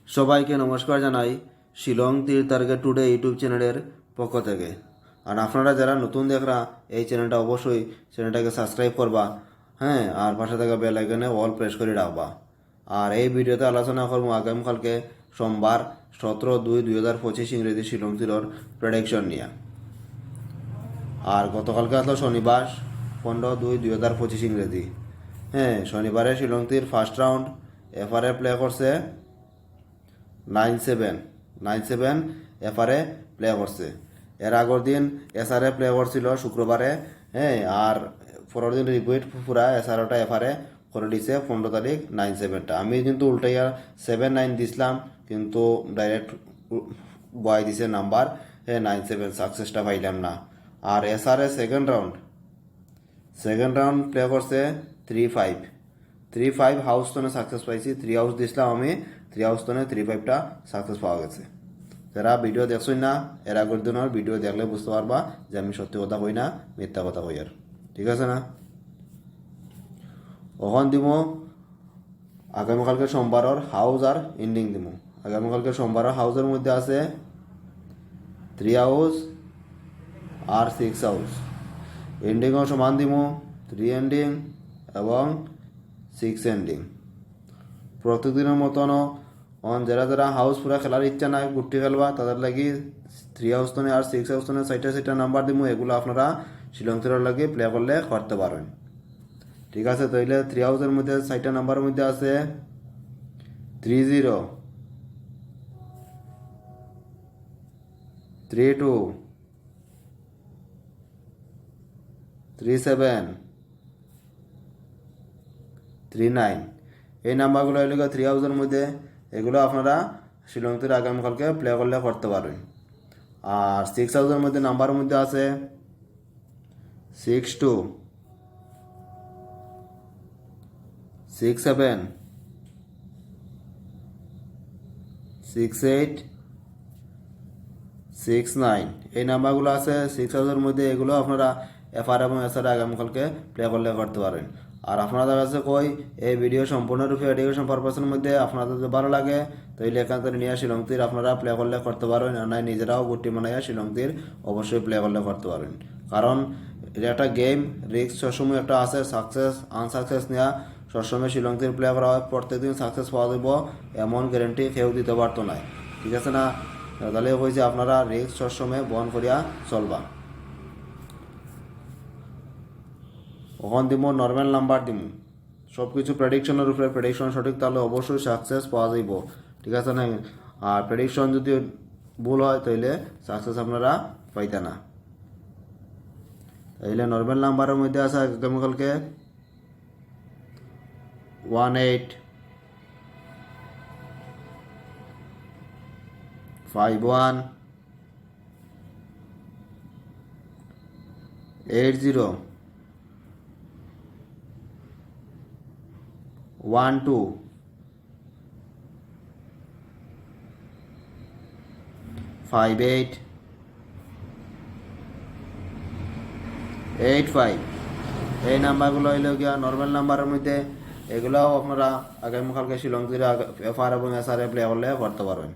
সবাইকে নমস্কার জানাই শিলং তীর টার্গেট টুডে ইউটিউব চ্যানেলের পক্ষ থেকে। আর আপনারা যারা নতুন দেখরা এই চ্যানেলটা অবশ্যই চ্যানেলটাকে সাবস্ক্রাইব করবা, হ্যাঁ, আর পাশে থাকা বেল আইকনে অল প্রেস করে রাখবা। আর এই ভিডিওতে আলোচনা করবো আগামীকালকে সোমবার 17/2/2025 ইংরেজি শিলং তীরের প্রেডিকশন নিয়ে। আর গতকালকে আসলো শনিবার 15/2/2025 ইংরেজি। হ্যাঁ, শনিবারে শিলং তীর ফার্স্ট রাউন্ড এফআরএ প্লে করছে 9-7 এফআরএ প্লে করছে। এর আগের দিন এসআরএ প্লে করছিল শুক্রবারে, হ্যাঁ, আর পরের দিন রিপিট পুরা এসআরওটা এফআরএ করে দিছে 15 তারিখ 9-7টা। আমি কিন্তু উল্টাইয়া 7-9 দিছিলাম, কিন্তু ডাইরেক্ট বয় দিছে নাম্বার, হ্যাঁ, 9-7 সাকসেসটা পাইলাম না। আর এসআরএ সেকেন্ড রাউন্ড প্লে করছে 3-5 হাউস তোনে সাকসেস পাইছি। 3 হাউস দিছিলাম আমি, 3 হাউস তোনে 3-5টা সাকসেস পাওয়া গেছে। যারা ভিডিও দেখছই না, এর আগের দিনের ভিডিও দেখলে বুঝতে পারবা যে আমি সত্যি কথা কই না, মিথ্যা কথা কই। আর ঠিক আছে না? ওখান দিব আগামীকালকে সোমবারের হাউস আর এন্ডিং দিব। আগামীকালকে সোমবারের হাউসের মধ্যে আছে 3 হাউস আর 6 হাউস। এন্ডিংও সমান দিব, 3 এন্ডিং এবং 6 এন্ডিং। প্রতিদিনের মতনও যারা যারা হাউস পুরা খেলার ইচ্ছা নাই, গুটি খেলবা, তাদের লাগি 3 হাউস তনে আর 6 হাউস তনে সাইটা নাম্বার দিব। এগুলো আপনারা শিলং তীরের লাগে প্লে করলে করতে পারেন। ঠিক আছে, তাইলে 3 হাউসের মধ্যে সাইটা নাম্বারের মধ্যে আছে 30, 32, 37, 39। এই নাম্বারগুলো হইল 3 হাউসের মধ্যে। এগুলো আপনারা শিলং তীর আগামীকালকে প্লে করলে করতে পারবেন। আর 6 হাউসের মধ্যে নাম্বারের মধ্যে আছে 62, 67, 68, 69। এই নাম্বারগুলো আছে 6 হাউসের মধ্যে। এগুলো আপনারা এফআর এবং এসআর আগামীকালকে প্লে করলে করতে পারেন। আর আপনাদের কাছে কই এই ভিডিও সম্পূর্ণরূপে এডুকেশন পারপাসের মধ্যে আপনাদের যদি ভালো লাগে তাহলে এখান থেকে নিয়ে শিলং তীর আপনারা প্লে করলে করতে পারেন। আর নাই নিজেরাও গুটি বানাইয়া শিলং তীর অবশ্যই প্লে করলে করতে পারেন। কারণ এটা একটা গেম, রিস্ক সবসময় একটা আছে। সাকসেস আনসাকসেস নেওয়া সবসময় শিলং তীর প্লে করা হয়, প্রত্যেকদিন সাকসেস পাওয়া যাব এমন গ্যারেন্টি কেউ দিতে পারতো না। ঠিক আছে না? তাহলে কইছে আপনারা রিস্ক সবসময় বহন করিয়া চলবা। ওখান দিব নর্মাল নাম্বার দিব। সব কিছু প্রেডিকশনের উপরে, প্রেডিকশন সঠিক তাহলে অবশ্যই সাকসেস পাওয়া যাইব। ঠিক আছে না? আর প্রেডিকশন যদি ভুল হয় তাহলে সাকসেস আপনারা পাইতে না। তাইলে নর্মাল নাম্বারের মধ্যে আছে আগামীকালকে 18, 51, 80, 12, 58, 85। এই নাম্বারগুলো হইল গিয়া নর্মাল নাম্বারের মধ্যে। এগুলোও আপনারা আগামীকালকে শিলং তীরে এফআর এবং এসআরএ প্লে করলে করতে পারবেন।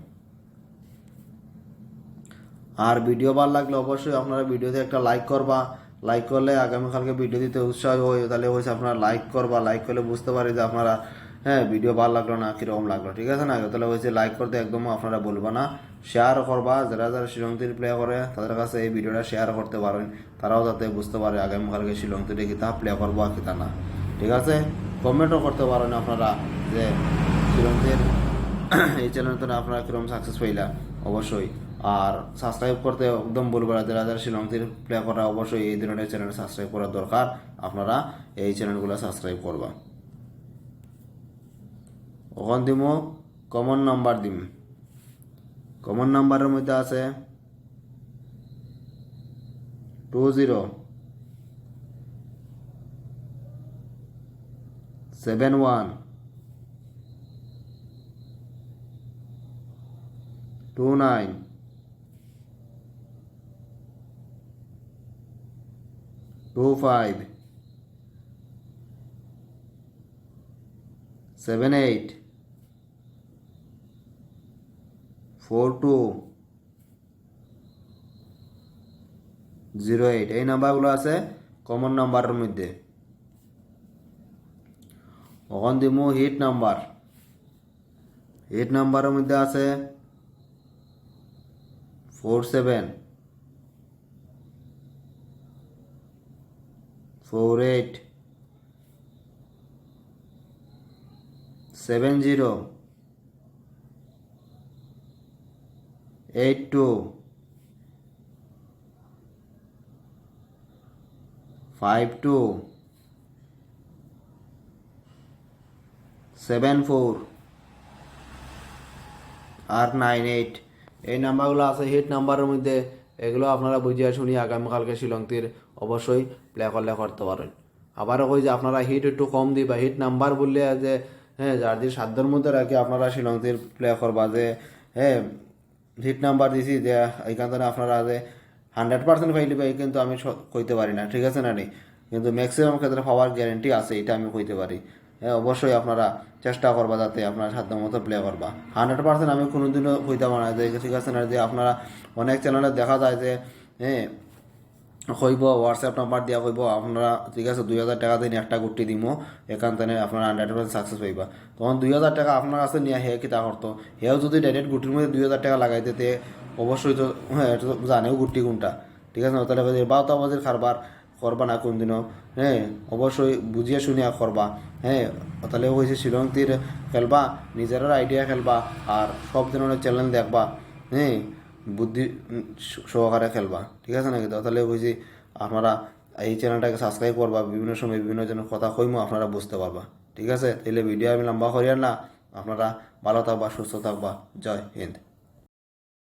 আর ভিডিও ভালো লাগলে অবশ্যই আপনারা ভিডিওতে একটা লাইক করবা। লাইক করলে আগামীকালকে ভিডিও দিতে উৎসাহ হয়। তাহলে হয়েছে আপনারা লাইক করবা, লাইক করলে বুঝতে পারি যে আপনারা, হ্যাঁ, ভিডিও ভালো লাগলো না কীরকম লাগলো। ঠিক আছে না? তাহলে হয়েছে লাইক করতে একদম আপনারা বলবা না। শেয়ার করবা, যারা যারা শিলং তীর প্লে করে তাদের কাছে এই ভিডিওটা শেয়ার করতে পারেন, তারাও যাতে বুঝতে পারে আগামীকালকে শিলং তীরে কিতা প্লে করবো আর কিতা না। ঠিক আছে? কমেন্টও করতে পারেন আপনারা যে শিলং তীর এই চ্যানেলটা আপনারা কীরকম সাকসেস পাইলা অবশ্যই। আর সাবস্ক্রাইব করতে একদম বলবো না। যারা যারা শিলং তীর প্লে করা অবশ্যই এই ধরনের চ্যানেল সাবস্ক্রাইব করার দরকার। আপনারা এই চ্যানেলগুলো সাবস্ক্রাইব করবা। ওখান দিম কমন নাম্বার দিম। কমন নাম্বারের মধ্যে আছে 20, 71, 29, 25, 78, 4208 এই নাম্বারগুলো আছে কমন নাম্বারের মধ্যে। ওখান দিমু হিট নাম্বার। হিট নাম্বারের মধ্যে আছে 47 48 72 54 আর 98 এই নাম্বারগুলো আছে হিট নাম্বারের মধ্যে। এগুলো আপনারা বুঝিয়ে শুনি আগামীকালকে শিলংতির অবশ্যই প্লে করলে করতে পারেন। আবারও কই যে আপনারা হিট একটু কম দিবা, হিট নাম্বার বললে যে হ্যাঁ যার যে সাধ্যের মধ্যে রাখি আপনারা শিলংতির প্লে করবা যে হ্যাঁ হিট নাম্বার দিছি যে এইখান থেকে আপনারা যে 100% পাই লিবা কিন্তু আমি কইতে পারি না, ঠিক আছে না নি, কিন্তু ম্যাক্সিমাম ক্ষেত্রে পাওয়ার গ্যারেন্টি আছে, এটা আমি কইতে পারি। হ্যাঁ অবশ্যই আপনারা চেষ্টা করবা যাতে আপনারা সাধ্য মতো প্লে করবা। 100% আমি কোনোদিনও কইতে পারি না যে, ঠিক আছে না, যে আপনারা অনেক চ্যানেলে দেখা যায় যে হ্যাঁ কইব হোয়াটসঅ্যাপ নাম্বার দিয়া কইব আপনারা ঠিক আছে 2000 টাকা দিন একটা গুটি দিব এখান থেকে আপনারা 100% সাকসেস পাইবা। তখন 2000 টাকা আপনার কাছে নিয়ে হে কিতা করতো, হেও যদি ডাইরেক্ট গুটির মধ্যে 2000 টাকা লাগাই দিতে অবশ্যই তো হ্যাঁ এটা তো জানেও গুটি কোনটা, ঠিক আছে না, তাহলে বারোটা বাজির খারবার করবা না কোনদিনও। হ্যাঁ অবশ্যই বুঝিয়ে শুনিয়া করবা। হ্যাঁ তাহলে হয়েছে শিলংতির খেলবা, নিজের আইডিয়া খেলবা আর সব ধরনের চ্যানেল দেখবা। হ্যাঁ বুদ্ধি সহকারে খেলবা, ঠিক আছে নাকি? তাহলে বুঝি আপনারা এই চ্যানেলটাকে সাবস্ক্রাইব করবা, বিভিন্ন সময় বিভিন্ন জনের কথা কইমো আপনারা বুঝতে পারবা, ঠিক আছে? তাহলে ভিডিও আমি লম্বা করিয়ার না, আপনারা ভালো থাকবা, সুস্থ থাকবা। জয় হিন্দ।